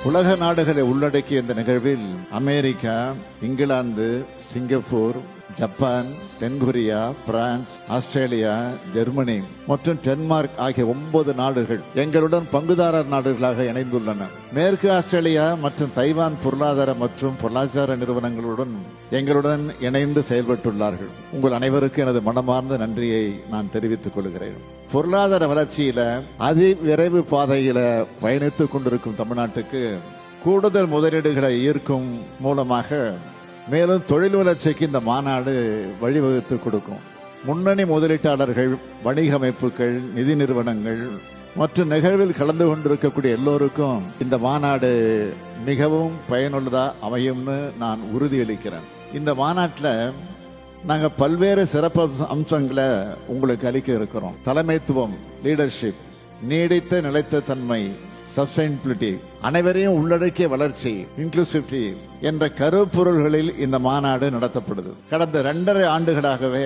உலக நாடுகளை உள்ளடக்கிய இந்த நிகழ்வில் அமெரிக்கா, இங்கிலாந்து, சிங்கப்பூர், ஜப்பான், தென்கொரியா, பிரான்ஸ், ஆஸ்திரேலியா, ஜெர்மனி மற்றும் டென்மார்க் ஆகிய 9 நாடுகள் எங்களுடன் பங்குதாரர் நாடுகளாக இணைந்துள்ளன. மேற்கு ஆஸ்திரேலியா மற்றும் தைவான் பொருளாதார மற்றும் பொருளாதார நிறுவனங்களுடன் எங்களுடன் இணைந்து செயல்பட்டுள்ளார்கள். உங்கள் அனைவருக்கும் எனது மனமார்ந்த நன்றியை நான் தெரிவித்துக் கொள்கிறேன். பொருளாதார வளர்ச்சியில அதிவிரைவு பாதையில பயணித்துக் கொண்டிருக்கும் தமிழ்நாட்டுக்கு கூடுதல் முதலீடுகளை ஈர்க்கும் மூலமாக மேலும் தொழில் வளர்ச்சிக்கு இந்த மாநாடு வழிவகுத்து கொடுக்கும். முன்னணி முதலீட்டாளர்கள், வணிக அமைப்புகள், நிதி நிறுவனங்கள் மற்றும் நிகழ்வில் கலந்து கொண்டிருக்கக்கூடிய எல்லோருக்கும் இந்த மாநாடு மிகவும் பயனுள்ளதா அமையும்னு நான் உறுதியளிக்கிறேன். இந்த மாநாட்டில் நாங்கள் பல்வேறு சிறப்பு அம்சங்களை உங்களுக்கு அளிக்க இருக்கிறோம். தலைமைத்துவம், லீடர்ஷிப், நீடித்த நிலைத்த தன்மை, சஸ்டைனபிலிட்டி, அனைவரையும் உள்ளடக்கிய வளர்ச்சி, இன்க்ளூசிவிட்டி என்ற கருப்பொருள்களில் இந்த மாநாடு நடத்தப்படுது. கடந்த 2.5 ஆண்டுகளாகவே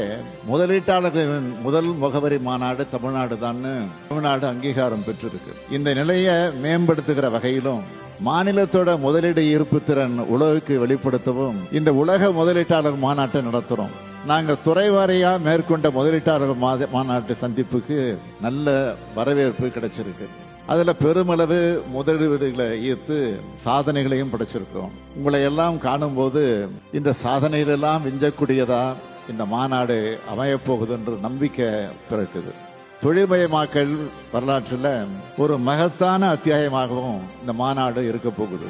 முதலீட்டாளர்களின் முதல் முகவரி மாநாடு தமிழ்நாடு தான் தமிழ்நாடு அங்கீகாரம் பெற்றிருக்கு. இந்த நிலையை மேம்படுத்துகிற வகையிலும் மாநிலத்தோட முதலீடு ஈர்ப்பு திறன் உலகுக்கு வெளிப்படுத்தவும் இந்த உலக முதலீட்டாளர் மாநாட்டை நடத்துறோம். நாங்கள் துறைவாரியா மேற்கொண்ட முதலீட்டாளர் மாநாட்டு சந்திப்புக்கு நல்ல வரவேற்பு கிடைச்சிருக்கு. அதுல பெருமளவு முதலீடுகளை ஈர்த்து சாதனைகளையும் படைச்சிருக்கோம். உங்களை எல்லாம் காணும் போது இந்த சாதனைகளெல்லாம் விஞ்சக்கூடியதா இந்த மாநாடு அமையப்போகுது என்று நம்பிக்கை பிறக்குது. தொழில்மயமாக்கல் வரலாற்றில் ஒரு மகத்தான அத்தியாயமாகவும் இந்த மாநாடு இருக்க போகுது.